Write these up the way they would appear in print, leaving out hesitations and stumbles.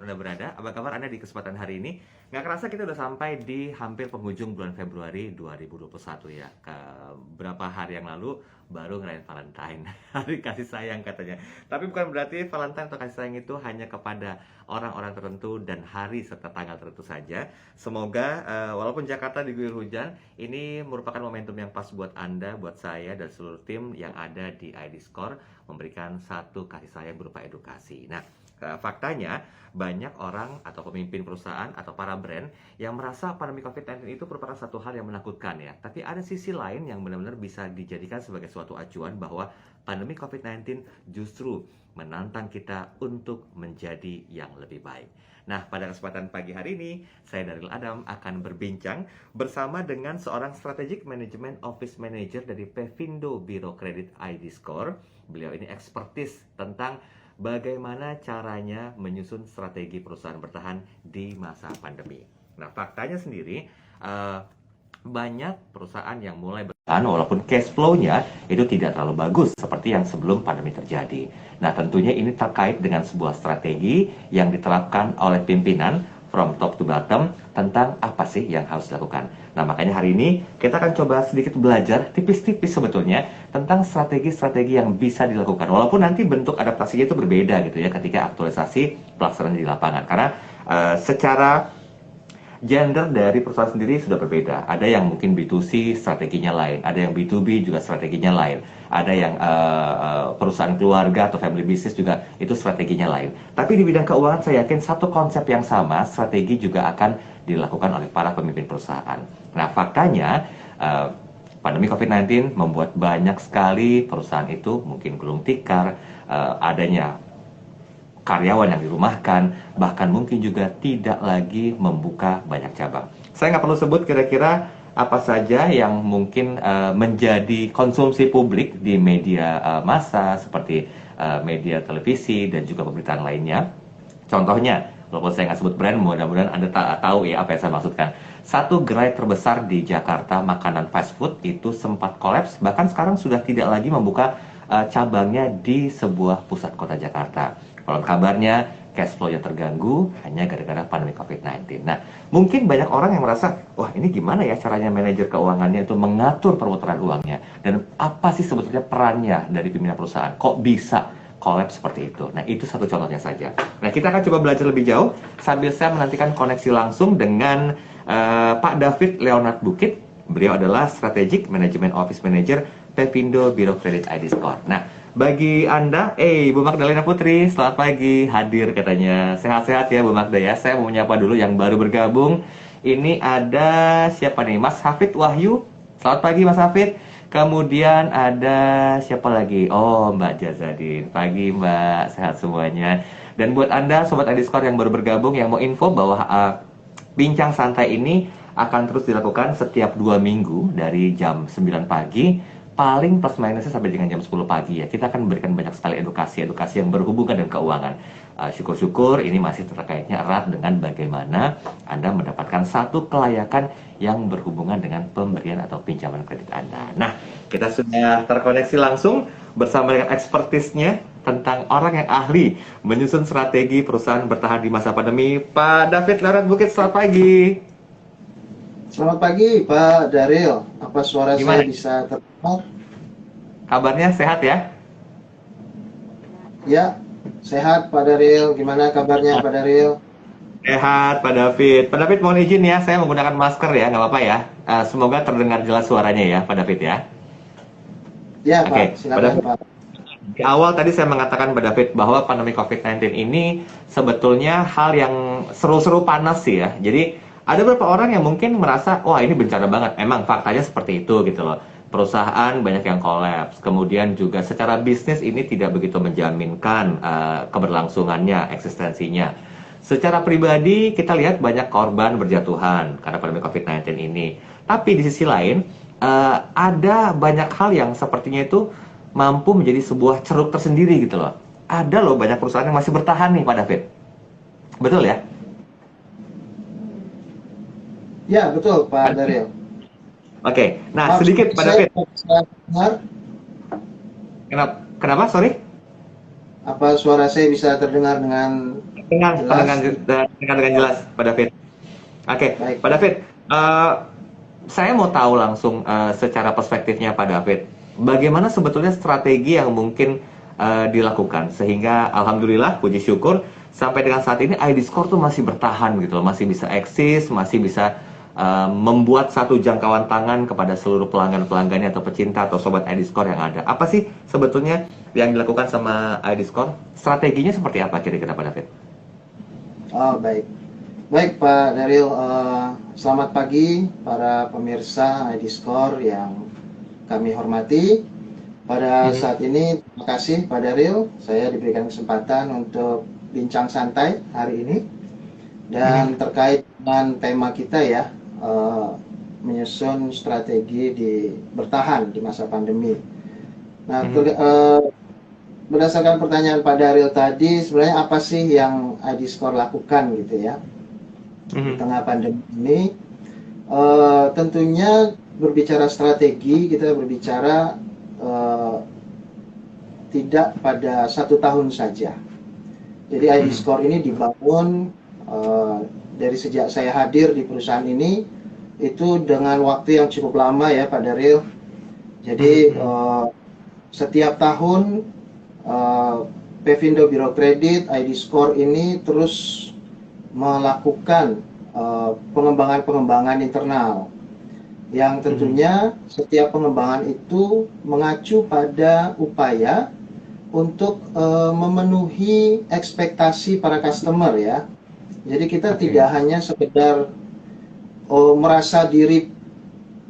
Anda berada, apa kabar Anda di kesempatan hari ini? Nggak kerasa kita udah sampai di hampir penghujung bulan Februari 2021 ya. Berapa hari yang lalu baru ngerayain Valentine, hari kasih sayang katanya. Tapi bukan berarti Valentine atau kasih sayang itu hanya kepada orang-orang tertentu dan hari serta tanggal tertentu saja. Semoga walaupun Jakarta diguyur hujan, ini merupakan momentum yang pas buat Anda, buat saya, dan seluruh tim yang ada di ID Score memberikan satu kasih sayang berupa edukasi. Nah, faktanya banyak orang atau pemimpin perusahaan atau para brand yang merasa pandemi COVID-19 itu merupakan satu hal yang menakutkan ya. Tapi ada sisi lain yang benar-benar bisa dijadikan sebagai suatu acuan bahwa pandemi COVID-19 justru menantang kita untuk menjadi yang lebih baik. Nah, pada kesempatan pagi hari ini, saya Daryl Adam akan berbincang bersama dengan seorang Strategic Management Office Manager dari Pevindo Biro Kredit ID Score. Beliau ini ekspertis tentang bagaimana caranya menyusun strategi perusahaan bertahan di masa pandemi. Nah, faktanya sendiri, banyak perusahaan yang mulai bertahan walaupun cash flow-nya itu tidak terlalu bagus seperti yang sebelum pandemi terjadi. Nah, tentunya ini terkait dengan sebuah strategi yang diterapkan oleh pimpinan from top to bottom tentang apa sih yang harus dilakukan. Nah, makanya hari ini kita akan coba sedikit belajar tipis-tipis sebetulnya tentang strategi-strategi yang bisa dilakukan. Walaupun nanti bentuk adaptasinya itu berbeda gitu ya ketika aktualisasi pelaksanaan di lapangan. Karena secara gender dari perusahaan sendiri sudah berbeda. Ada yang mungkin B2C strateginya lain, ada yang B2B juga strateginya lain, ada yang perusahaan keluarga atau family business juga itu strateginya lain. Tapi di bidang keuangan saya yakin satu konsep yang sama, strategi juga akan dilakukan oleh para pemimpin perusahaan. Nah, faktanya pandemi COVID-19 membuat banyak sekali perusahaan itu mungkin gulung tikar, adanya karyawan yang dirumahkan, bahkan mungkin juga tidak lagi membuka banyak cabang. Saya nggak perlu sebut kira-kira apa saja yang mungkin menjadi konsumsi publik di media massa seperti media televisi dan juga pemberitaan lainnya. Contohnya, walaupun saya nggak sebut brand, mudah-mudahan Anda tahu ya apa yang saya maksudkan. Satu gerai terbesar di Jakarta, makanan fast food, itu sempat kolaps, bahkan sekarang sudah tidak lagi membuka cabangnya di sebuah pusat kota Jakarta. Kalau kabarnya cash flow-nya terganggu hanya gara-gara pandemi COVID-19. Nah, mungkin banyak orang yang merasa, wah ini gimana ya caranya manajer keuangannya itu mengatur perputaran uangnya. Dan apa sih sebetulnya perannya dari pimpinan perusahaan? Kok bisa kolaps seperti itu? Nah, itu satu contohnya saja. Nah, kita akan coba belajar lebih jauh sambil saya menantikan koneksi langsung dengan Pak David Leonard Bukit. Beliau adalah Strategic Management Office Manager Pevindo Biro Kredit ID Score. Nah, bagi Anda, Bu Magdalena Putri, selamat pagi, hadir katanya. Sehat-sehat ya Bu Magda ya. Saya mau menyapa dulu yang baru bergabung. Ini ada siapa nih? Mas Hafid Wahyu. Selamat pagi Mas Hafid. Kemudian ada siapa lagi? Oh, Mbak Jazadin. Pagi Mbak, sehat semuanya. Dan buat Anda Sobat ID Score yang baru bergabung yang mau info bahwa bincang santai ini akan terus dilakukan setiap 2 minggu dari jam 9 pagi. Paling plus minusnya sampai dengan jam 10 pagi ya. Kita akan memberikan banyak sekali edukasi yang berhubungan dengan keuangan. Syukur-syukur ini masih terkaitnya erat dengan bagaimana Anda mendapatkan satu kelayakan yang berhubungan dengan pemberian atau pinjaman kredit Anda. Nah, kita sudah terkoneksi langsung bersama dengan ekspertisnya tentang orang yang ahli menyusun strategi perusahaan bertahan di masa pandemi. Pak David Leonard Bukit, selamat pagi. Selamat pagi Pak Daryl, apa suara Gimana? saya bisa terdengar? Kabarnya sehat ya? Ya, sehat Pak Daryl, gimana kabarnya Pak Daryl? Sehat Pak David. Pak David mohon izin ya, saya menggunakan masker ya, nggak apa-apa ya. Semoga terdengar jelas suaranya ya Pak David ya. Ya Oke, Pak, silakan Pak. Di awal tadi saya mengatakan Pak David bahwa pandemi COVID-19 ini sebetulnya hal yang seru-seru panas sih ya. Jadi ada beberapa orang yang mungkin merasa, wah ini bencana banget. Emang faktanya seperti itu gitu loh. Perusahaan banyak yang kolaps. Kemudian juga secara bisnis ini tidak begitu menjaminkan keberlangsungannya, eksistensinya. Secara pribadi kita lihat banyak korban berjatuhan karena pandemi COVID-19 ini. Tapi di sisi lain ada banyak hal yang sepertinya itu mampu menjadi sebuah ceruk tersendiri gitu loh. Ada loh banyak perusahaan yang masih bertahan nih Pak David. Betul ya? Ya betul Pak Daryl. Oke, nah Maaf, sedikit Pak saya David. bisa dengar? Kenapa? Sorry? Apa suara saya bisa terdengar dengan Jelas? Terdengar dengan jelas, Pak David. Oke, Baik. Pak David, saya mau tahu langsung secara perspektifnya Pak David, bagaimana sebetulnya strategi yang mungkin dilakukan sehingga alhamdulillah puji syukur sampai dengan saat ini ID Score tuh masih bertahan gitu loh, masih bisa eksis, masih bisa membuat satu jangkauan tangan kepada seluruh pelanggan-pelanggannya atau pecinta atau sobat ID Score yang ada. Apa sih sebetulnya yang dilakukan sama ID Score? Strateginya seperti apa kira-kira Pak David? Oh, baik. Baik, Pak Daryl. Selamat pagi para pemirsa ID Score yang kami hormati. Pada saat ini, terima kasih Pak Daryl. Saya diberikan kesempatan untuk bincang santai hari ini. Dan terkait dengan tema kita ya, menyusun strategi bertahan di masa pandemi. Nah, berdasarkan pertanyaan Pak Daryl tadi, sebenarnya apa sih yang ID Score lakukan gitu ya di tengah pandemi ini? Tentunya berbicara strategi, kita berbicara tidak pada 1 tahun saja. Jadi ID Score ini dibangun dari sejak saya hadir di perusahaan ini, itu dengan waktu yang cukup lama ya Pak Daryl. Jadi setiap tahun Pevindo Biro Kredit ID Score ini terus melakukan pengembangan-pengembangan internal yang tentunya setiap pengembangan itu mengacu pada upaya untuk memenuhi ekspektasi para customer ya. Jadi kita tidak hanya sekedar merasa diri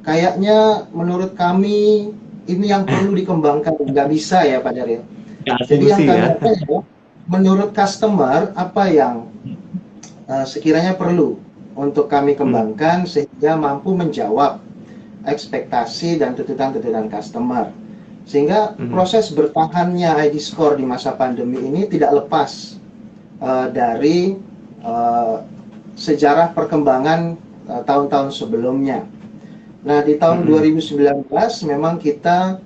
kayaknya menurut kami ini yang perlu dikembangkan, nggak bisa ya Pak Daryl. Jadi yang kami lakukan menurut customer apa yang sekiranya perlu untuk kami kembangkan sehingga mampu menjawab ekspektasi dan tuntutan-tuntutan customer. Sehingga proses bertahannya ID Score di masa pandemi ini tidak lepas dari sejarah perkembangan tahun-tahun sebelumnya. Nah, di tahun 2019 memang kita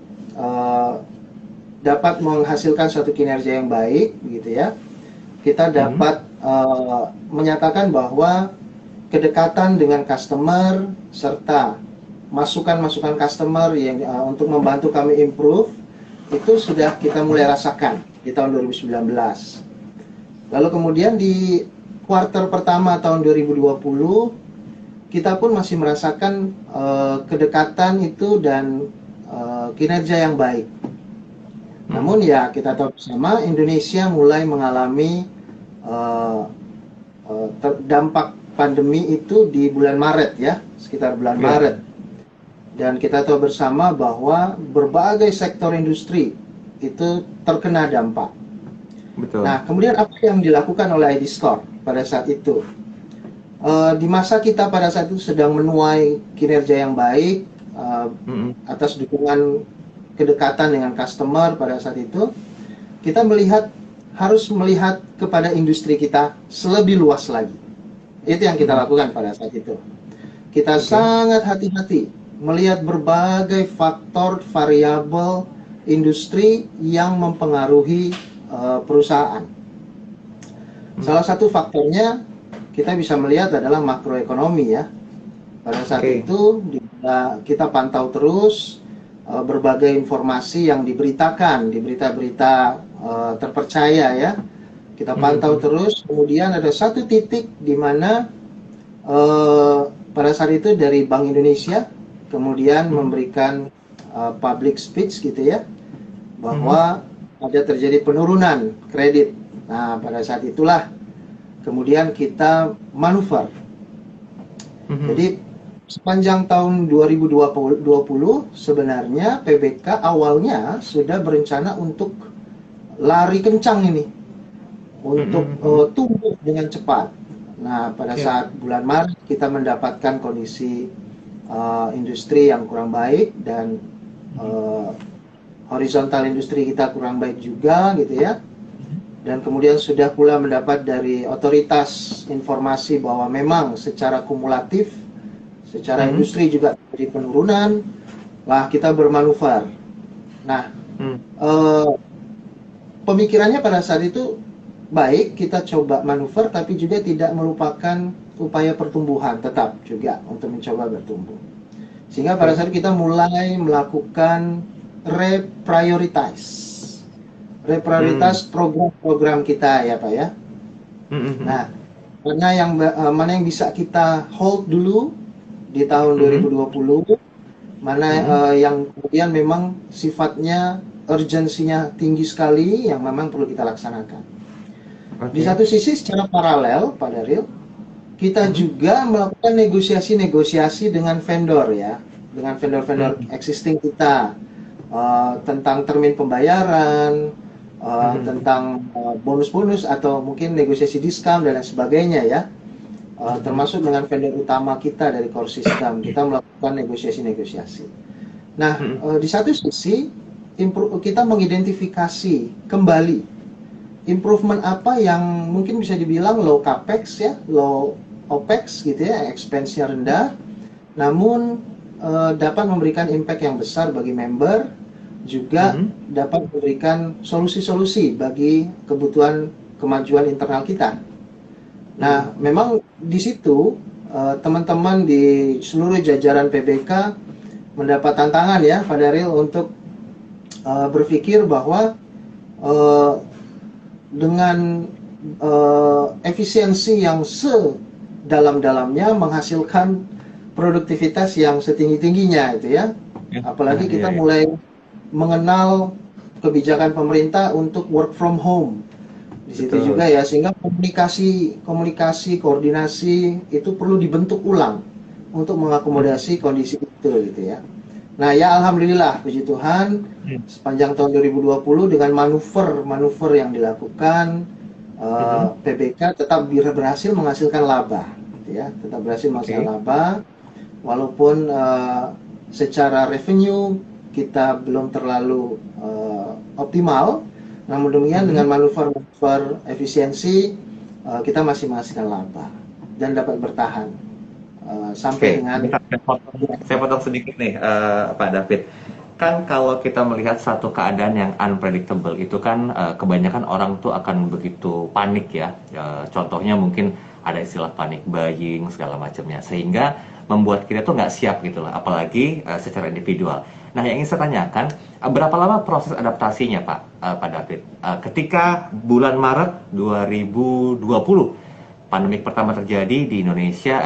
dapat menghasilkan suatu kinerja yang baik, begitu ya. Kita dapat menyatakan bahwa kedekatan dengan customer serta masukan-masukan customer yang untuk membantu kami improve itu sudah kita mulai rasakan di tahun 2019. Lalu kemudian di kuartal pertama tahun 2020 kita pun masih merasakan kedekatan itu dan kinerja yang baik. Namun ya kita tahu bersama Indonesia mulai mengalami dampak pandemi itu di bulan Maret ya, sekitar bulan Maret. Dan kita tahu bersama bahwa berbagai sektor industri itu terkena dampak. Betul. Nah, kemudian apa yang dilakukan oleh ID Score pada saat itu? Di masa kita pada saat itu sedang menuai kinerja yang baik atas dukungan kedekatan dengan customer pada saat itu, kita harus melihat kepada industri kita selebih luas lagi. Itu yang kita lakukan pada saat itu. Kita sangat hati-hati melihat berbagai faktor variabel industri yang mempengaruhi perusahaan. Salah satu faktornya kita bisa melihat adalah makroekonomi ya. Pada saat itu kita pantau terus berbagai informasi yang diberitakan di berita-berita terpercaya ya. Kita pantau terus. Kemudian ada satu titik di mana pada saat itu dari Bank Indonesia kemudian memberikan public speech gitu ya, bahwa ada terjadi penurunan kredit. Nah, pada saat itulah kemudian kita manuver. Jadi sepanjang tahun 2020 sebenarnya PBK awalnya sudah berencana untuk lari kencang ini, untuk tumbuh dengan cepat. Nah, pada saat bulan Maret kita mendapatkan kondisi industri yang kurang baik dan horizontal industri kita kurang baik juga gitu ya. Dan kemudian sudah pula mendapat dari otoritas informasi bahwa memang secara kumulatif, secara industri juga terjadi penurunan. Lah kita bermanuver. Nah, pemikirannya pada saat itu baik, kita coba manuver, tapi juga tidak melupakan upaya pertumbuhan tetap juga untuk mencoba bertumbuh. Sehingga pada saat kita mulai melakukan reprioritize program-program kita ya Pak ya. Nah, karena mana yang bisa kita hold dulu di tahun 2020, mana yang kemudian memang sifatnya urgensinya tinggi sekali yang memang perlu kita laksanakan. Di satu sisi secara paralel Pak Daryl, kita juga melakukan negosiasi-negosiasi dengan vendor ya, dengan vendor-vendor existing kita tentang termin pembayaran, tentang bonus-bonus atau mungkin negosiasi diskon dan lain sebagainya ya. Termasuk dengan vendor utama kita dari core system, kita melakukan negosiasi-negosiasi. Nah, di satu sisi kita mengidentifikasi kembali improvement apa yang mungkin bisa dibilang low capex ya, low opex gitu ya, expense-nya rendah, namun dapat memberikan impact yang besar bagi member, juga dapat memberikan solusi-solusi bagi kebutuhan kemajuan internal kita. Nah, memang di situ teman-teman di seluruh jajaran PBK mendapat tantangan ya, Pak Daryl, untuk berpikir bahwa dengan efisiensi yang sedalam-dalamnya menghasilkan produktivitas yang setinggi-tingginya itu ya. Apalagi kita mulai mengenal kebijakan pemerintah untuk work from home di situ juga ya, sehingga komunikasi, koordinasi itu perlu dibentuk ulang untuk mengakomodasi kondisi itu gitu ya. Nah ya alhamdulillah puji Tuhan sepanjang tahun 2020 dengan manuver yang dilakukan PBK tetap berhasil menghasilkan laba gitu ya, tetap berhasil menghasilkan laba walaupun secara revenue kita belum terlalu optimal, namun demikian dengan manuver efisiensi kita masih menghasilkan laba dan dapat bertahan sampai dengan. Saya potong sedikit nih Pak David. Kan kalau kita melihat satu keadaan yang unpredictable itu kan kebanyakan orang tuh akan begitu panik ya. Contohnya mungkin ada istilah panic buying segala macamnya, sehingga membuat kita tuh nggak siap gitu lah, apalagi secara individual. Nah, yang ingin saya tanyakan, berapa lama proses adaptasinya Pak David? Ketika bulan Maret 2020 pandemik pertama terjadi di Indonesia,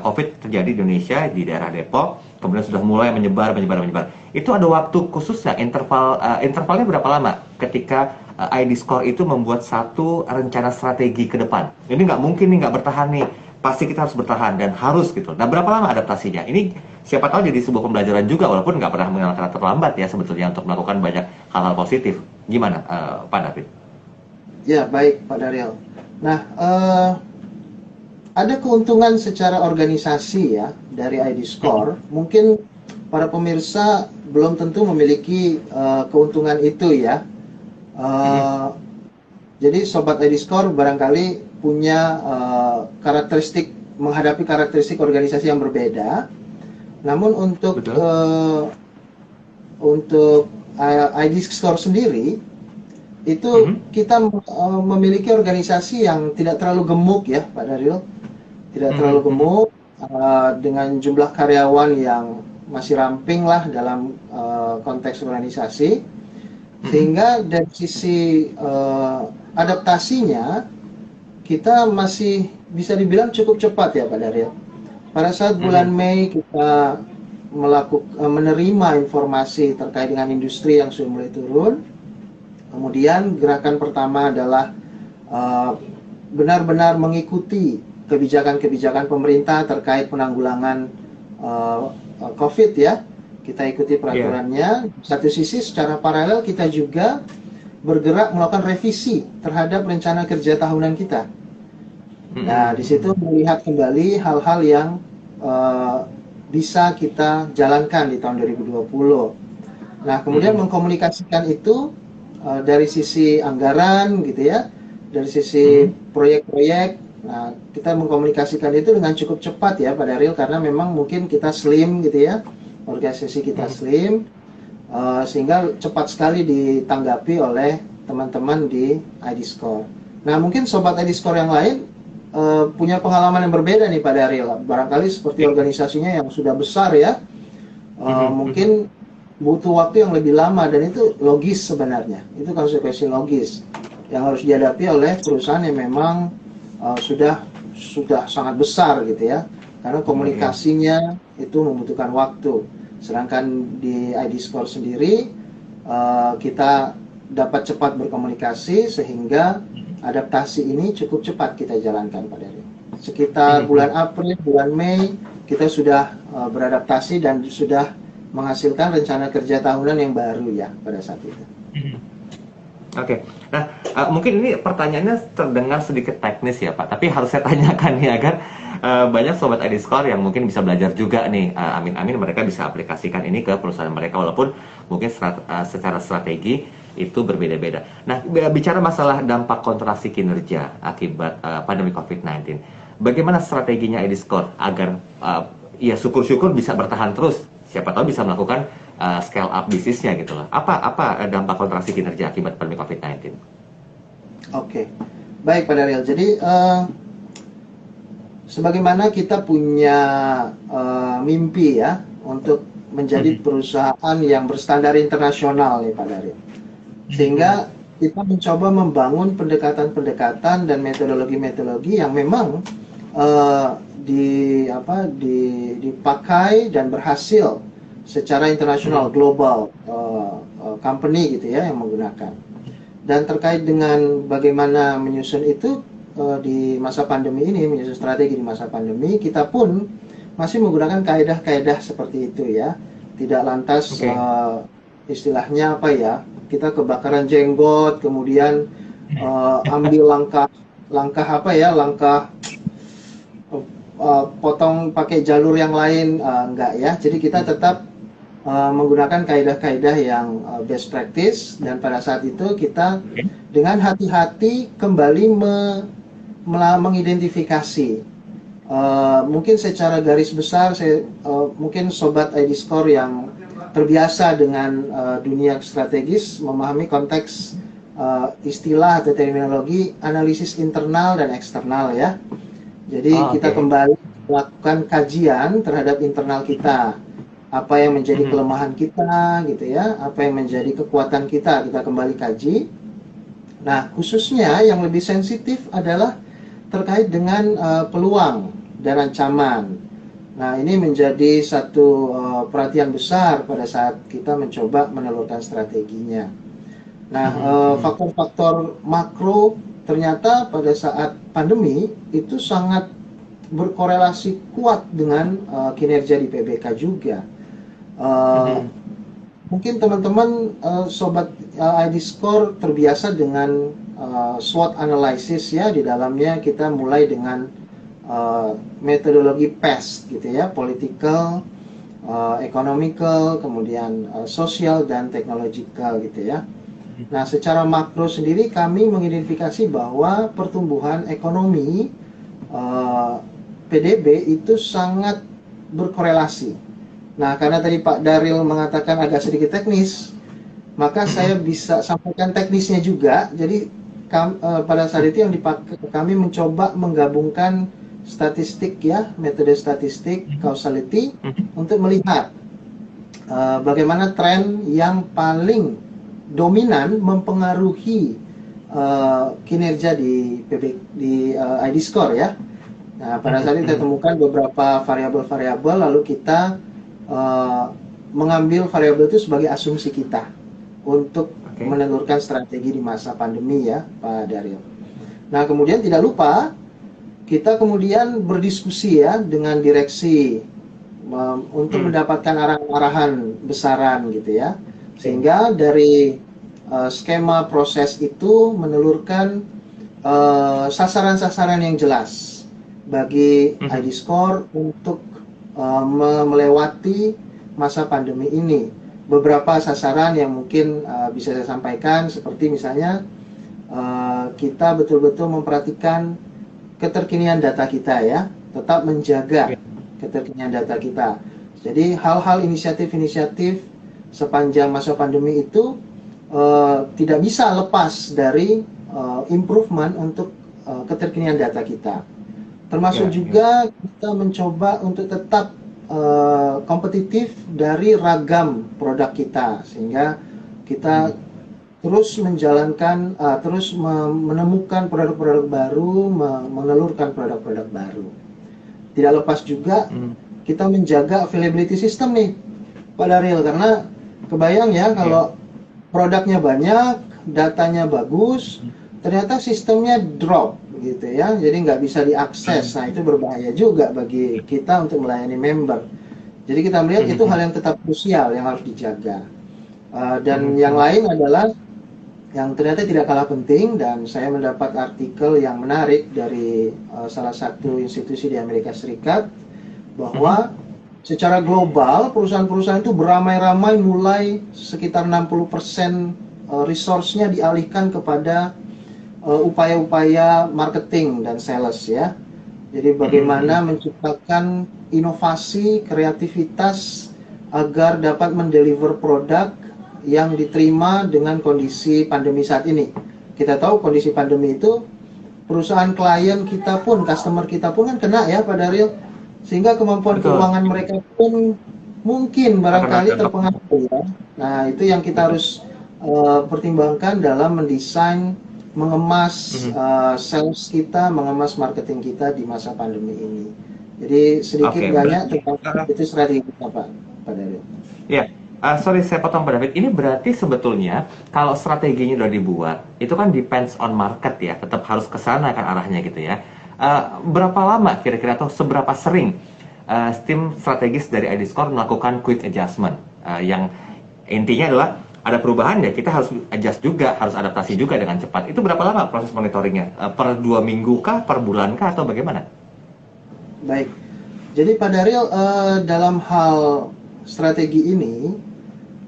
COVID terjadi di Indonesia di daerah Depok, kemudian sudah mulai menyebar. Itu ada waktu khusus nggak, intervalnya berapa lama ketika ID Score itu membuat satu rencana strategi ke depan? Ini nggak mungkin nih nggak bertahan nih, pasti kita harus bertahan dan harus gitu. Nah, berapa lama adaptasinya? Ini siapa tahu jadi sebuah pembelajaran juga, walaupun nggak pernah mengenal kata terlambat ya sebetulnya untuk melakukan banyak hal-hal positif. Gimana Pak David? Ya baik Pak Daryl. Nah, ada keuntungan secara organisasi ya dari ID Score. Mungkin para pemirsa belum tentu memiliki keuntungan itu ya. Jadi Sobat ID Score barangkali punya karakteristik, menghadapi karakteristik organisasi yang berbeda. Namun untuk ID Score sendiri itu kita memiliki organisasi yang tidak terlalu gemuk ya Pak Daryl, tidak terlalu gemuk, dengan jumlah karyawan yang masih ramping lah dalam konteks organisasi, sehingga dari sisi adaptasinya kita masih bisa dibilang cukup cepat ya Pak Daryl. Pada saat bulan Mei kita menerima informasi terkait dengan industri yang sudah mulai turun. Kemudian gerakan pertama adalah benar-benar mengikuti kebijakan-kebijakan pemerintah terkait penanggulangan COVID ya. Kita ikuti peraturannya. Satu sisi secara paralel kita juga bergerak melakukan revisi terhadap rencana kerja tahunan kita. Nah, di situ melihat kembali hal-hal yang bisa kita jalankan di tahun 2020. Nah, kemudian mengkomunikasikan itu dari sisi anggaran gitu ya, dari sisi proyek-proyek. Nah, kita mengkomunikasikan itu dengan cukup cepat ya Pak Daryl, karena memang mungkin kita slim gitu ya, organisasi kita slim, sehingga cepat sekali ditanggapi oleh teman-teman di ID Score. Nah, mungkin sobat Ediscore yang lain punya pengalaman yang berbeda nih Pak Daryl. Barangkali seperti organisasinya yang sudah besar ya, mungkin butuh waktu yang lebih lama dan itu logis sebenarnya. Itu konsekuensi logis yang harus dihadapi oleh perusahaan yang memang sudah sangat besar gitu ya. Karena komunikasinya itu membutuhkan waktu. Sedangkan di Ediscore sendiri kita dapat cepat berkomunikasi sehingga adaptasi ini cukup cepat kita jalankan Pak Daryl. Sekitar bulan April, bulan Mei kita sudah beradaptasi dan sudah menghasilkan rencana kerja tahunan yang baru ya pada saat itu. Oke, nah mungkin ini pertanyaannya terdengar sedikit teknis ya Pak, tapi harus saya tanyakan nih agar banyak sobat Ediscore yang mungkin bisa belajar juga nih, amin-amin mereka bisa aplikasikan ini ke perusahaan mereka walaupun mungkin secara strategi itu berbeda-beda. Nah, bicara masalah dampak kontraksi kinerja akibat pandemi COVID-19, bagaimana strateginya Ediscore agar ya syukur-syukur bisa bertahan terus, siapa tahu bisa melakukan scale up bisnisnya gitu loh. Apa dampak kontraksi kinerja akibat pandemi COVID-19? Oke, baik Pak Daryl. Jadi sebagaimana kita punya mimpi ya untuk menjadi perusahaan yang berstandar internasional nih Pak Daryl. Sehingga kita mencoba membangun pendekatan-pendekatan dan metodologi-metodologi yang memang dipakai dan berhasil secara internasional, global company gitu ya yang menggunakan. Dan terkait dengan bagaimana menyusun itu di masa pandemi ini, menyusun strategi di masa pandemi, kita pun masih menggunakan kaedah-kaedah seperti itu ya. Tidak lantas istilahnya apa ya, kita kebakaran jenggot kemudian ambil langkah potong pakai jalur yang lain, enggak ya. Jadi kita tetap menggunakan kaedah-kaedah yang best practice dan pada saat itu kita dengan hati-hati kembali mengidentifikasi mungkin secara garis besar mungkin sobat Ediscore yang terbiasa dengan dunia strategis memahami konteks istilah atau terminologi analisis internal dan eksternal ya. Jadi kita kembali melakukan kajian terhadap internal kita, apa yang menjadi kelemahan kita gitu ya, apa yang menjadi kekuatan kita kembali kaji. Nah, khususnya yang lebih sensitif adalah terkait dengan peluang dan ancaman. Nah, ini menjadi satu perhatian besar pada saat kita mencoba menelurkan strateginya. Nah, faktor-faktor makro ternyata pada saat pandemi itu sangat berkorelasi kuat dengan kinerja di PBK juga. Mungkin teman-teman sobat Ediscore terbiasa dengan SWOT analysis ya, di dalamnya kita mulai dengan metodologi PEST gitu ya, political, economical, kemudian social dan technological gitu ya. Nah, secara makro sendiri kami mengidentifikasi bahwa pertumbuhan ekonomi PDB itu sangat berkorelasi. Nah, karena tadi Pak Daryl mengatakan agak sedikit teknis, maka saya bisa sampaikan teknisnya juga. Jadi pada saat itu yang dipakai, kami mencoba menggabungkan statistik ya, metode statistik, causality, untuk melihat bagaimana tren yang paling dominan mempengaruhi kinerja di Ediscore ya. Nah, pada saat itu kita temukan beberapa variabel-variabel, lalu kita mengambil variabel itu sebagai asumsi kita untuk menelurkan strategi di masa pandemi ya, Pak Daryl. Nah, kemudian tidak lupa kita kemudian berdiskusi ya dengan direksi untuk mendapatkan arahan-arahan besaran gitu ya, sehingga dari skema proses itu menelurkan sasaran-sasaran yang jelas bagi Ediscore untuk melewati masa pandemi ini. Beberapa sasaran yang mungkin bisa saya sampaikan seperti misalnya kita betul-betul memperhatikan keterkinian data kita ya, tetap menjaga keterkinian data kita. Jadi hal-hal inisiatif-inisiatif sepanjang masa pandemi itu tidak bisa lepas dari improvement untuk keterkinian data kita. Termasuk juga kita mencoba untuk tetap kompetitif dari ragam produk kita, sehingga kita terus menjalankan, terus menemukan produk-produk baru, menelurkan produk-produk baru. Tidak lepas juga kita menjaga availability system nih, Pak Daryl, karena kebayang ya kalau produknya banyak, datanya bagus, ternyata sistemnya drop gitu ya, jadi nggak bisa diakses. Nah, itu berbahaya juga bagi kita untuk melayani member. Jadi kita melihat itu hal yang tetap krusial yang harus dijaga. Dan yang lain adalah yang ternyata tidak kalah penting, dan saya mendapat artikel yang menarik dari salah satu institusi di Amerika Serikat, bahwa secara global perusahaan-perusahaan itu beramai-ramai mulai sekitar 60% resource-nya dialihkan kepada upaya-upaya marketing dan sales ya. Jadi bagaimana menciptakan inovasi, kreativitas agar dapat mendeliver produk yang diterima dengan kondisi pandemi saat ini. Kita tahu kondisi pandemi itu perusahaan klien kita pun, customer kita pun kan kena ya Pak Daryl, sehingga kemampuan keuangan mereka pun mungkin barangkali terpengaruh ya. Nah, itu yang kita harus pertimbangkan dalam mendesain, mengemas sales kita, mengemas marketing kita di masa pandemi ini. Jadi sedikit banyak tentang itu strategi kita Pak Daryl. Ya, sorry saya potong Pak David. Ini berarti sebetulnya kalau strateginya udah dibuat, itu kan depends on market ya, tetap harus ke sana kan arahnya gitu ya. Berapa lama kira-kira atau seberapa sering tim strategis dari ID Score melakukan quick adjustment? Yang intinya adalah ada perubahan ya, kita harus adjust juga, harus adaptasi juga dengan cepat. Itu berapa lama proses monitoringnya? Per 2 minggu kah, per bulan kah, atau bagaimana? Baik, jadi Pak Daryl, dalam hal strategi ini,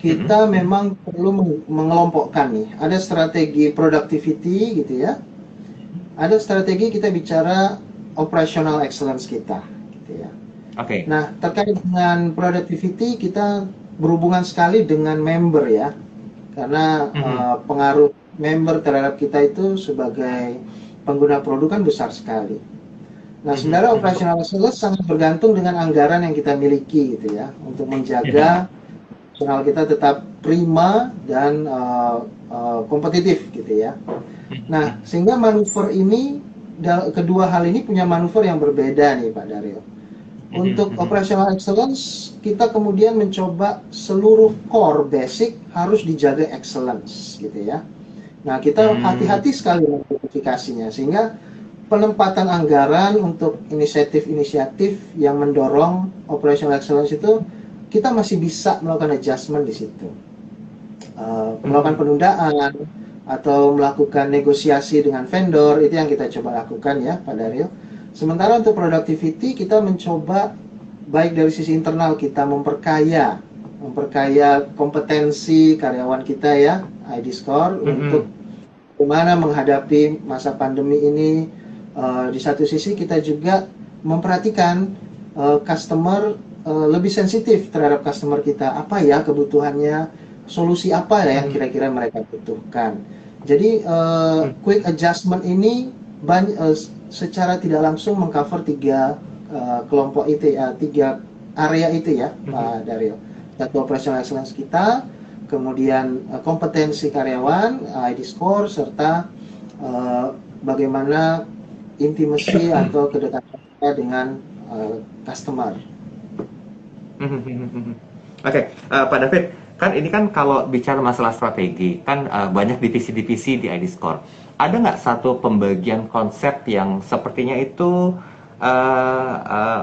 kita memang perlu mengelompokkan nih. Ada strategi productivity gitu ya. Ada strategi kita bicara operational excellence kita gitu ya. Oke. Nah, terkait dengan productivity kita berhubungan sekali dengan member ya. Karena pengaruh member terhadap kita itu sebagai pengguna produk kan besar sekali. Nah, sebenarnya operational excellence sangat bergantung dengan anggaran yang kita miliki gitu ya, untuk menjaga operasional kita tetap prima dan kompetitif gitu ya. Nah, sehingga manuver ini, kedua hal ini punya manuver yang berbeda nih Pak Daryl. Untuk operational excellence, kita kemudian mencoba seluruh core basic harus dijaga excellence gitu ya. Nah, kita hati-hati sekali mengidentifikasinya, sehingga penempatan anggaran untuk inisiatif-inisiatif yang mendorong operational excellence itu kita masih bisa melakukan adjustment di situ. Melakukan penundaan atau melakukan negosiasi dengan vendor, itu yang kita coba lakukan ya Pak Daryl. Sementara untuk productivity kita mencoba baik dari sisi internal kita memperkaya kompetensi karyawan kita ya, ID Score, untuk bagaimana menghadapi masa pandemi ini. Di satu sisi kita juga memperhatikan customer, lebih sensitif terhadap customer kita, apa ya kebutuhannya, solusi apa ya yang kira-kira mereka butuhkan. Jadi quick adjustment ini secara tidak langsung mengcover 3 kelompok itu ya, 3 area itu ya Pak Daryl. Satu operational excellence kita, kemudian kompetensi karyawan, ID Score, serta bagaimana intimacy atau kedekatan kita dengan customer. Oke, Pak David, kan ini kan kalau bicara masalah strategi, kan banyak divisi-divisi di ID Score. Ada nggak satu pembagian konsep yang sepertinya itu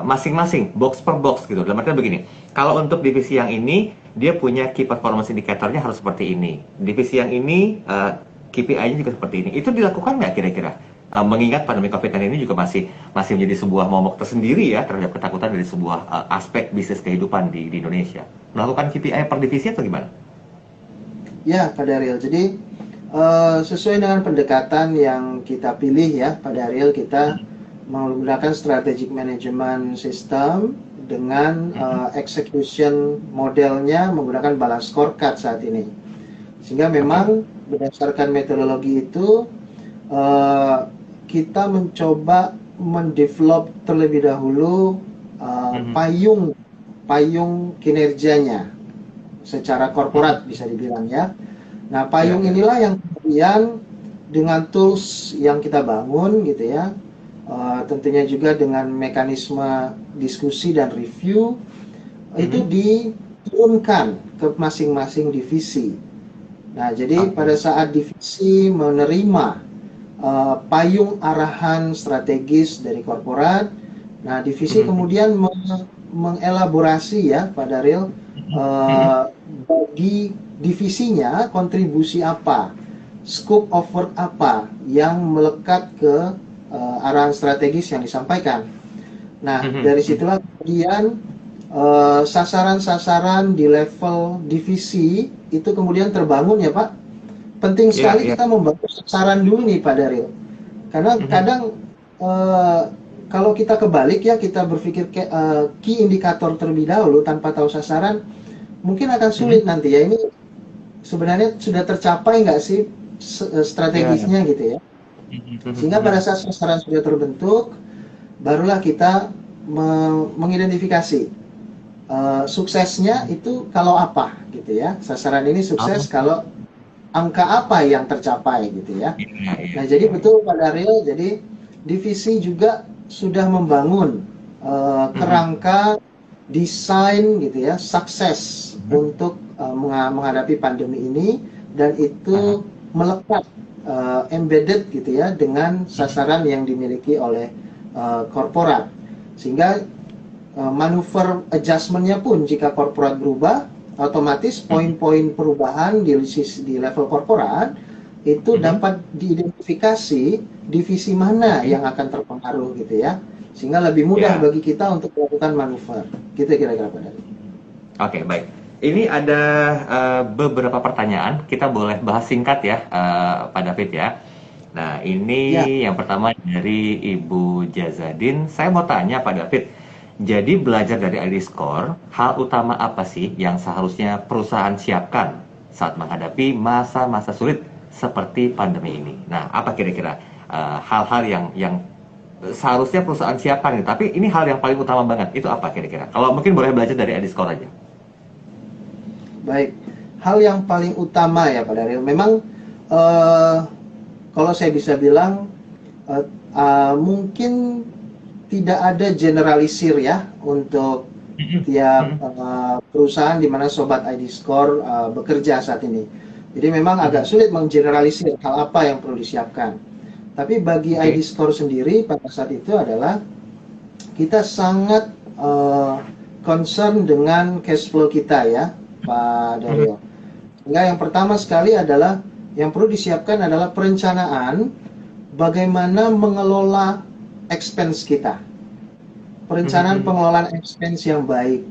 masing-masing, box per box gitu? Dalam artinya begini, kalau untuk divisi yang ini, dia punya key performance indicator-nya harus seperti ini. Divisi yang ini, KPI-nya juga seperti ini. Itu dilakukan nggak kira-kira? Mengingat pandemi COVID-19 ini juga masih menjadi sebuah momok tersendiri ya terhadap ketakutan dari sebuah aspek bisnis kehidupan di Indonesia. Melakukan KPI per divisi atau gimana? Ya, Pak Daryl. Jadi sesuai dengan pendekatan yang kita pilih ya, Pak Daryl, kita menggunakan strategic management system dengan execution modelnya menggunakan balance scorecard saat ini. Sehingga memang berdasarkan metodologi itu eh, kita mencoba mendevelop terlebih dahulu payung kinerjanya secara korporat bisa dibilang ya. Nah, payung inilah yang kemudian dengan tools yang kita bangun gitu ya, tentunya juga dengan mekanisme diskusi dan review, itu diturunkan ke masing-masing divisi. Nah, jadi pada saat divisi menerima payung arahan strategis dari korporat, nah divisi kemudian mengelaborasi ya Pak Daryl, bagi divisinya kontribusi apa, scope of work apa yang melekat ke arahan strategis yang disampaikan. Nah, dari situlah kemudian sasaran-sasaran di level divisi itu kemudian terbangun ya Pak. Penting sekali kita membangun sasaran dulu nih Pak Daryl. Karena kadang kalau kita kebalik ya, kita berpikir key indikator terlebih dahulu tanpa tahu sasaran, mungkin akan sulit nanti ya. Ini sebenarnya sudah tercapai nggak sih strategisnya gitu ya. Sehingga pada saat sasaran sudah terbentuk, barulah kita mengidentifikasi suksesnya itu kalau apa gitu ya. Sasaran ini sukses kalau angka apa yang tercapai gitu ya. Nah, jadi betul Pak Daryl, jadi divisi juga sudah membangun kerangka desain gitu ya, sukses untuk menghadapi pandemi ini, dan itu melekat embedded gitu ya dengan sasaran yang dimiliki oleh korporat. Sehingga manuver adjustment-nya pun jika korporat berubah, otomatis poin-poin perubahan di level korporat itu dapat diidentifikasi divisi mana yang akan terpengaruh gitu ya, sehingga lebih mudah bagi kita untuk melakukan manuver gitu kira-kira Pak Daryl. Oke, baik. Ini ada beberapa pertanyaan, kita boleh bahas singkat ya Pak David ya. Nah, ini yang pertama dari Ibu Jazadin. Saya mau tanya Pak David, jadi belajar dari ID Score, hal utama apa sih yang seharusnya perusahaan siapkan saat menghadapi masa-masa sulit seperti pandemi ini? Nah, apa kira-kira hal-hal yang seharusnya perusahaan siapkan? Tapi ini hal yang paling utama banget, itu apa kira-kira? Kalau mungkin boleh belajar dari ID Score aja. Baik, hal yang paling utama ya Pak Daryl, memang kalau saya bisa bilang mungkin tidak ada generalisir ya untuk tiap perusahaan di mana Sobat ID Score bekerja saat ini. Jadi memang agak sulit menggeneralisir hal apa yang perlu disiapkan. Tapi bagi ID Score sendiri pada saat itu adalah kita sangat concern dengan cash flow kita ya Pak Daryl. Sehingga yang pertama sekali adalah yang perlu disiapkan adalah perencanaan bagaimana mengelola expense kita, perencanaan pengelolaan expense yang baik,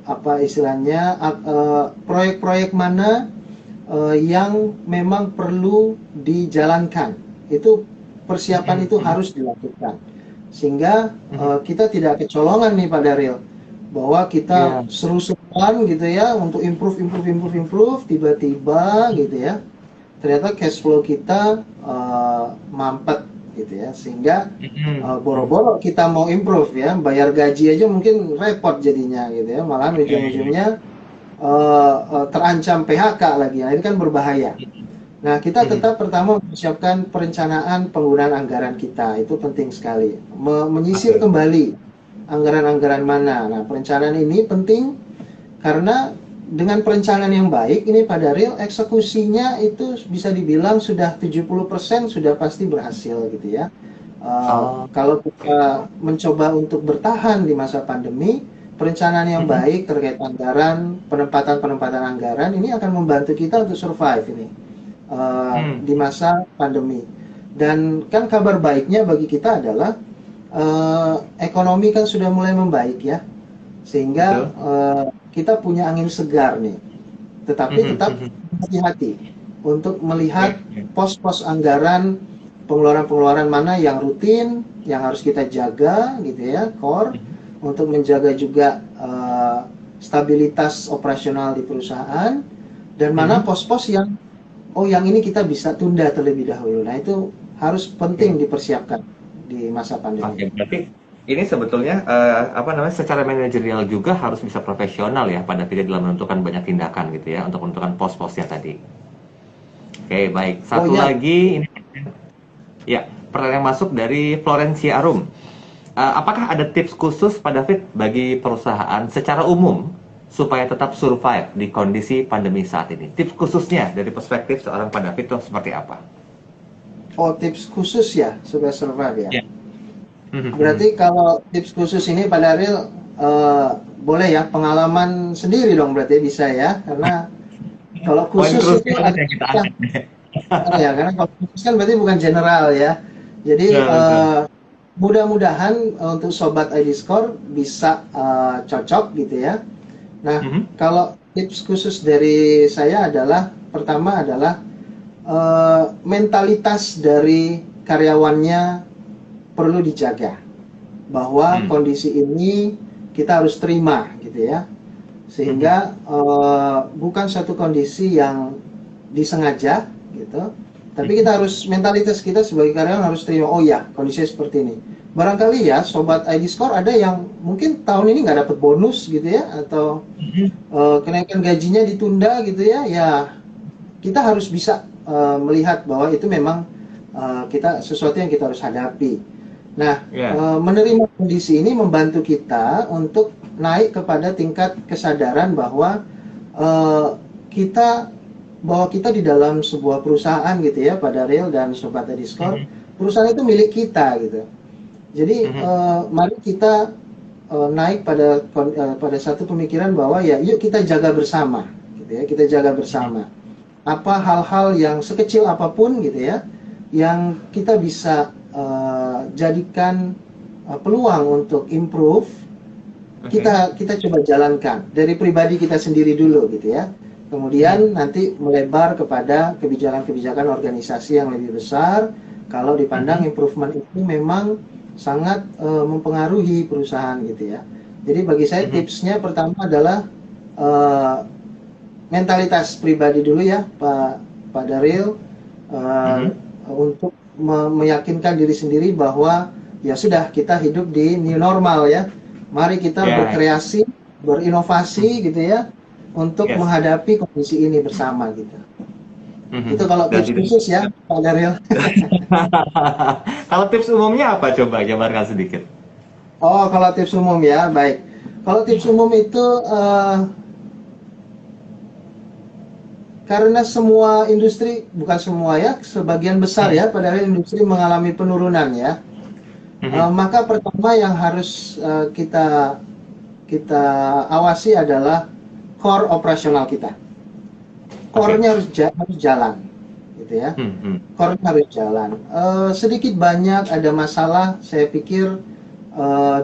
apa istilahnya, proyek-proyek mana yang memang perlu dijalankan, itu persiapan itu harus dilakukan, sehingga kita tidak kecolongan nih Pak Daryl, bahwa kita seru-seruan gitu ya untuk improve, tiba-tiba gitu ya ternyata cash flow kita mampet gitu ya, sehingga boro-boro kita mau improve ya, bayar gaji aja mungkin repot jadinya gitu ya, malah ujung-ujungnya terancam PHK lagi. Nah, ini kan berbahaya. Nah, kita tetap pertama mempersiapkan perencanaan penggunaan anggaran kita, itu penting sekali, menyisir kembali anggaran-anggaran mana. Nah, perencanaan ini penting karena dengan perencanaan yang baik ini Pak Daryl, eksekusinya itu bisa dibilang sudah 70% sudah pasti berhasil gitu ya. Kalau kita mencoba untuk bertahan di masa pandemi, perencanaan yang baik terkait anggaran, penempatan anggaran ini akan membantu kita untuk survive ini di masa pandemi. Dan kan kabar baiknya bagi kita adalah ekonomi kan sudah mulai membaik ya, sehingga kita punya angin segar nih. Tetapi tetap hati-hati untuk melihat pos-pos anggaran, pengeluaran-pengeluaran mana yang rutin, yang harus kita jaga gitu ya, core, untuk menjaga juga stabilitas operasional di perusahaan, dan mana pos-pos yang oh yang ini kita bisa tunda terlebih dahulu. Nah itu harus penting Oke. dipersiapkan di masa Oke, pandemi. berarti ini sebetulnya apa namanya secara manajerial juga harus bisa profesional ya pada akhirnya dalam menentukan banyak tindakan gitu ya untuk menentukan pos-posnya tadi. Oke, baik. Oh Satu ya, lagi ini ya, pertanyaan yang masuk dari Florencia Arum. Apakah ada tips khusus Pak David bagi perusahaan secara umum supaya tetap survive di kondisi pandemi saat ini? Tips khususnya dari perspektif seorang Pak David itu seperti apa? oh tips khusus ya supaya survive ya. Ya. Berarti kalau tips khusus ini Pak Daryl boleh ya pengalaman sendiri dong berarti bisa ya karena kalau Poin khusus itu krusial agak yang kita susah angkat. ya karena kalau khusus kan berarti bukan general ya. Jadi Ya, betul. mudah-mudahan untuk sobat ID Score bisa cocok gitu ya. Nah, Mhm. kalau tips khusus dari saya adalah pertama adalah mentalitas dari karyawannya perlu dijaga bahwa Hmm. kondisi ini kita harus terima gitu ya Mhm. sehingga bukan satu kondisi yang disengaja gitu tapi Mhm. kita harus mentalitas kita sebagai karyawan harus terima oh ya kondisinya seperti ini barangkali ya sobat ID Score ada yang mungkin tahun ini nggak dapat bonus gitu ya atau Mhm. kenaikan gajinya ditunda gitu ya ya kita harus bisa melihat bahwa itu memang kita sesuatu yang kita harus hadapi. Nah, Ya. menerima kondisi ini membantu kita untuk naik kepada tingkat kesadaran bahwa eh, kita kita di dalam sebuah perusahaan gitu ya, pada Real dan Sobat Ediskor, Mhm. perusahaan itu milik kita gitu. Jadi Mhm. mari kita naik pada pada satu pemikiran bahwa ya yuk kita jaga bersama gitu ya, kita jaga Mhm. bersama apa hal-hal yang sekecil apapun gitu ya yang kita bisa jadikan peluang untuk improve Oke. kita coba jalankan dari pribadi kita sendiri dulu gitu ya Mhm. kemudian nanti melebar kepada kebijakan-kebijakan organisasi yang lebih besar kalau dipandang Mhm. improvement itu memang sangat mempengaruhi perusahaan gitu ya jadi bagi saya Mhm. tipsnya pertama adalah eh, mentalitas pribadi dulu ya Pak Daril uh, Mhm. untuk meyakinkan diri sendiri bahwa ya sudah kita hidup di new normal ya. Mari kita Ya. berkreasi, Mhm. berinovasi gitu ya untuk Yes. menghadapi kondisi ini bersama gitu. Itu Mhm. kalau Dan tips tidak. khusus ya Pak Daril. Kalau tips umumnya apa coba jabarkan sedikit? Oh kalau tips umum ya baik. Kalau tips umum itu karena semua industri bukan semua ya sebagian besar Mhm. ya padahal industri mengalami penurunan ya. Mhm. Maka pertama yang harus kita kita awasi adalah core operasional kita. Oke. Core-nya harus jalan, gitu ya. Mhm. Core harus jalan. Sedikit banyak ada masalah, saya pikir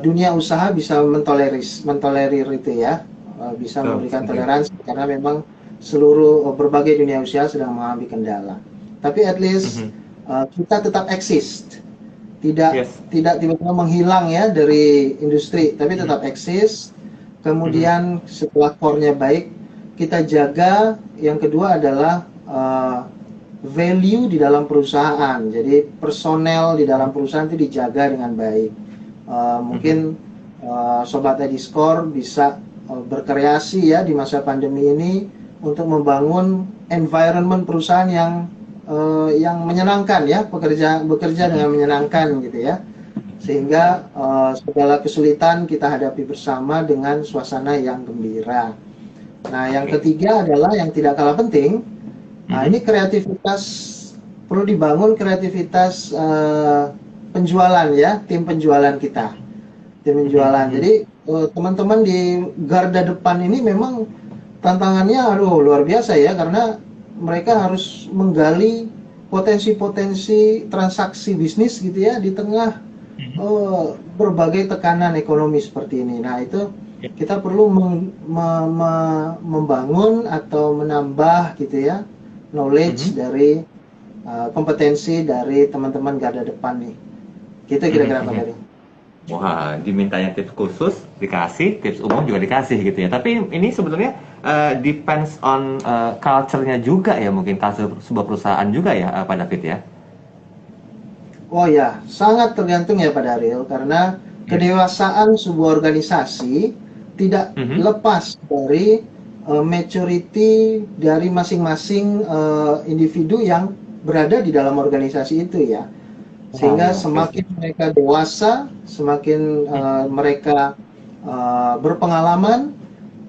dunia usaha bisa mentolerir itu ya, bisa Betul, memberikan setuju. toleransi karena memang seluruh berbagai dunia usaha sedang mengalami kendala. Tapi at least Mhm. kita tetap eksis, tidak Yes. tidak tiba-tiba menghilang ya dari industri tapi Mhm. tetap eksis Mhm. kemudian setelah core-nya baik kita jaga yang kedua adalah value di dalam perusahaan jadi personel di dalam perusahaan itu dijaga dengan baik Mhm. mungkin Sobat Ediscore bisa berkreasi ya di masa pandemi ini untuk membangun environment perusahaan yang menyenangkan ya bekerja Mhm. dengan menyenangkan gitu ya sehingga segala kesulitan kita hadapi bersama dengan suasana yang gembira. Nah yang Oke. ketiga adalah yang tidak kalah penting. Nah Mhm. ini kreativitas perlu dibangun kreativitas penjualan ya tim penjualan kita tim Mhm. penjualan. Mhm. Jadi teman-teman di garda depan ini memang tantangannya aduh luar biasa ya karena mereka harus menggali potensi-potensi transaksi bisnis gitu ya di tengah Mhm. berbagai tekanan ekonomi seperti ini. Nah itu Ya. kita perlu membangun atau menambah gitu ya knowledge Mhm. dari kompetensi dari teman-teman garda depan nih. Kita Mhm. kira-kira Pak Mhm. Dari. Wah, dimintanya tips khusus, dikasih, tips umum juga dikasih gitu ya. Tapi ini sebetulnya depends on culture-nya juga ya, mungkin culture sebuah perusahaan juga ya, Pak David ya. Oh ya, sangat tergantung ya Pak Daryl, karena kedewasaan sebuah organisasi tidak lepas dari maturity dari masing-masing individu yang berada di dalam organisasi itu ya. Sehingga semakin mereka dewasa, semakin mereka berpengalaman,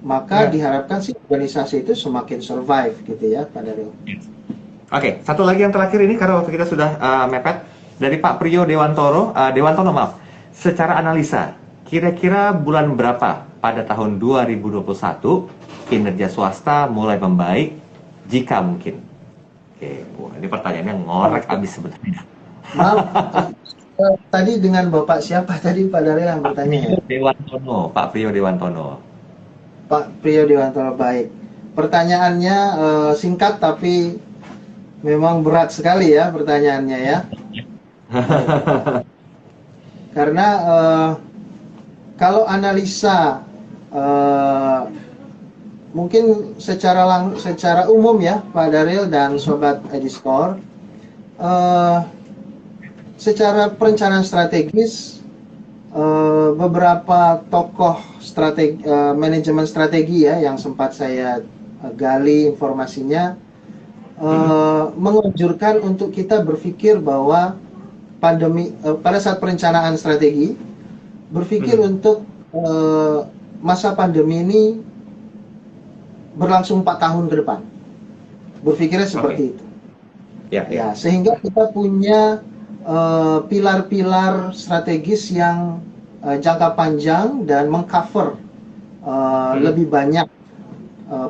maka diharapkan sih organisasi itu semakin survive gitu ya Pak Daryl. Oke, satu lagi yang terakhir ini karena waktu kita sudah mepet, dari Pak Priyo Dewantono, maaf, secara analisa, kira-kira bulan berapa pada tahun 2021 kinerja swasta mulai membaik jika mungkin? Oke, ini pertanyaannya ngorek abis sebenarnya. Maaf, tadi dengan Bapak siapa tadi Pak Daryl yang bertanya ya? Pak Priyo Dewantono. Pak Priyo Dewantono, baik. Pertanyaannya singkat tapi memang berat sekali ya pertanyaannya ya. Karena kalau analisa mungkin secara umum ya Pak Daryl dan Sobat Ediscore, secara perencanaan strategis beberapa tokoh manajemen strategi ya yang sempat saya gali informasinya menganjurkan untuk kita berpikir bahwa pandemi pada saat perencanaan strategi berpikir untuk masa pandemi ini berlangsung 4 tahun ke depan, berpikirnya seperti itu ya, sehingga kita punya pilar-pilar strategis yang jangka panjang dan mengcover lebih banyak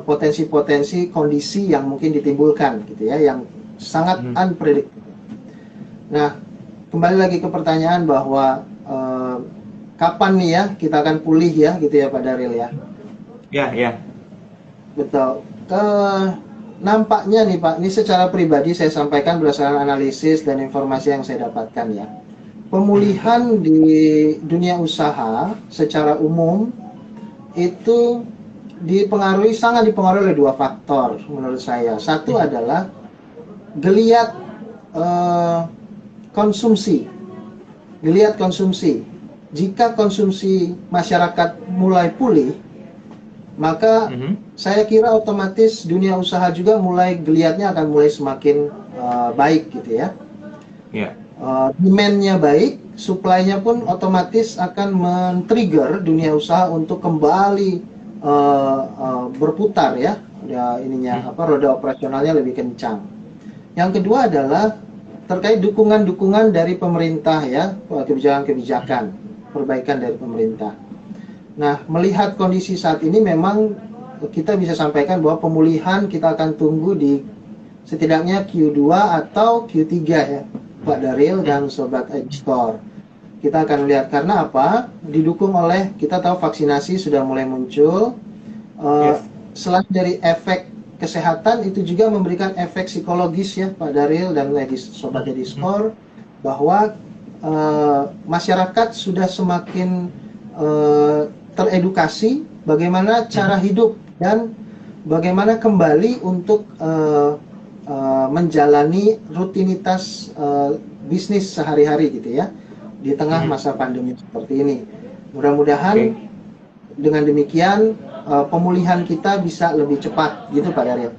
potensi-potensi kondisi yang mungkin ditimbulkan gitu ya, yang sangat unpredictable. Nah, kembali lagi ke pertanyaan bahwa kapan nih ya kita akan pulih ya gitu ya Pak Daryl ya. Ya. Betul. Nampaknya nih Pak, ini secara pribadi saya sampaikan berdasarkan analisis dan informasi yang saya dapatkan ya. Pemulihan di dunia usaha secara umum itu sangat dipengaruhi oleh 2 faktor menurut saya. Satu adalah geliat konsumsi. Jika konsumsi masyarakat mulai pulih, maka saya kira otomatis dunia usaha juga geliatnya akan mulai semakin baik gitu ya. Demand-nya baik, supply-nya pun otomatis akan men-trigger dunia usaha untuk kembali berputar ya. Roda operasionalnya lebih kencang. Yang kedua adalah terkait dukungan-dukungan dari pemerintah ya, kebijakan-kebijakan perbaikan dari pemerintah. Nah, melihat kondisi saat ini memang kita bisa sampaikan bahwa pemulihan kita akan tunggu di setidaknya Q2 atau Q3 ya, Pak Daryl dan Sobat Ediscore. Kita akan lihat karena apa? Didukung oleh, kita tahu vaksinasi sudah mulai muncul. Selain dari efek kesehatan, itu juga memberikan efek psikologis ya Pak Daryl dan Sobat Ediscore, bahwa masyarakat sudah semakin teredukasi bagaimana cara hidup dan bagaimana kembali untuk menjalani rutinitas bisnis sehari-hari gitu ya di tengah masa pandemi seperti ini. Mudah-mudahan dengan demikian pemulihan kita bisa lebih cepat gitu Pak Daryl.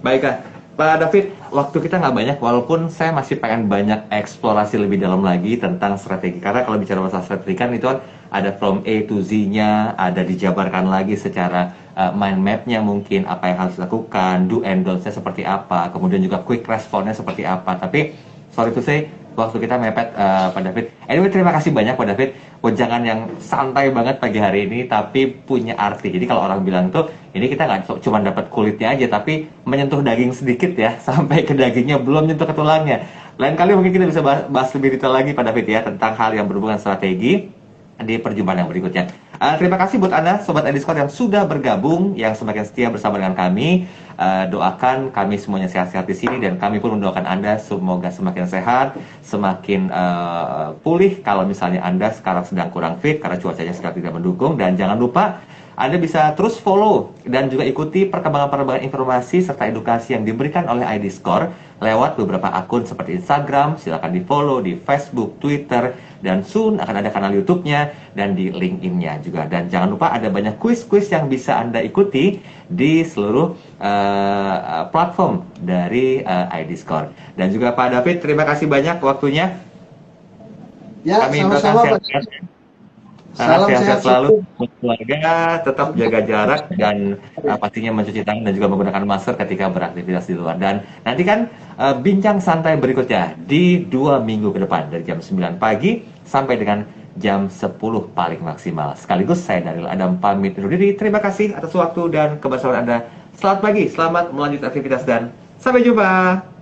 Baiklah Pak David, waktu kita nggak banyak, walaupun saya masih pengen banyak eksplorasi lebih dalam lagi tentang strategi. Karena kalau bicara masalah strategi kan itu kan ada from A to Z-nya, ada dijabarkan lagi secara mind map-nya mungkin, apa yang harus dilakukan, do and don't-nya seperti apa, kemudian juga quick response-nya seperti apa. Tapi, sorry to say, waktu kita mepet Pak David. Anyway, terima kasih banyak Pak David. Wejangan yang santai banget pagi hari ini, tapi punya arti. Jadi kalau orang bilang tuh, ini kita nggak cuma dapat kulitnya aja, tapi menyentuh daging sedikit ya, sampai ke dagingnya, belum nyentuh ke tulangnya. Lain kali mungkin kita bisa bahas lebih detail lagi Pak David ya, tentang hal yang berhubungan strategi di perjumpaan yang berikutnya. Terima kasih buat Anda, Sobat iDiscord yang sudah bergabung, yang semakin setia bersama dengan kami. Doakan kami semuanya sehat-sehat di sini, dan kami pun mendoakan Anda semoga semakin sehat, semakin pulih kalau misalnya Anda sekarang sedang kurang fit karena cuacanya sedang tidak mendukung. Dan jangan lupa Anda bisa terus follow dan juga ikuti perkembangan-perkembangan informasi serta edukasi yang diberikan oleh iDiscord lewat beberapa akun seperti Instagram. Silakan di-follow di Facebook, Twitter, dan soon akan ada kanal YouTube-nya dan di LinkedIn-nya juga. Dan jangan lupa ada banyak kuis-kuis yang bisa Anda ikuti di seluruh platform dari iDiscord. Dan juga Pak David, terima kasih banyak waktunya. Ya, Kami sama-sama, Pak. Salam sehat-sehat sehat selalu buat keluarga, tetap jaga jarak, dan pastinya mencuci tangan dan juga menggunakan masker ketika beraktivitas di luar. Dan nanti kan bincang santai berikutnya di 2 minggu ke depan dari jam 9 pagi sampai dengan jam 10 paling maksimal. Sekaligus saya Daryl Adam pamit undur diri. Terima kasih atas waktu dan kebersamaan Anda. Selamat pagi, selamat melanjutkan aktivitas, dan sampai jumpa.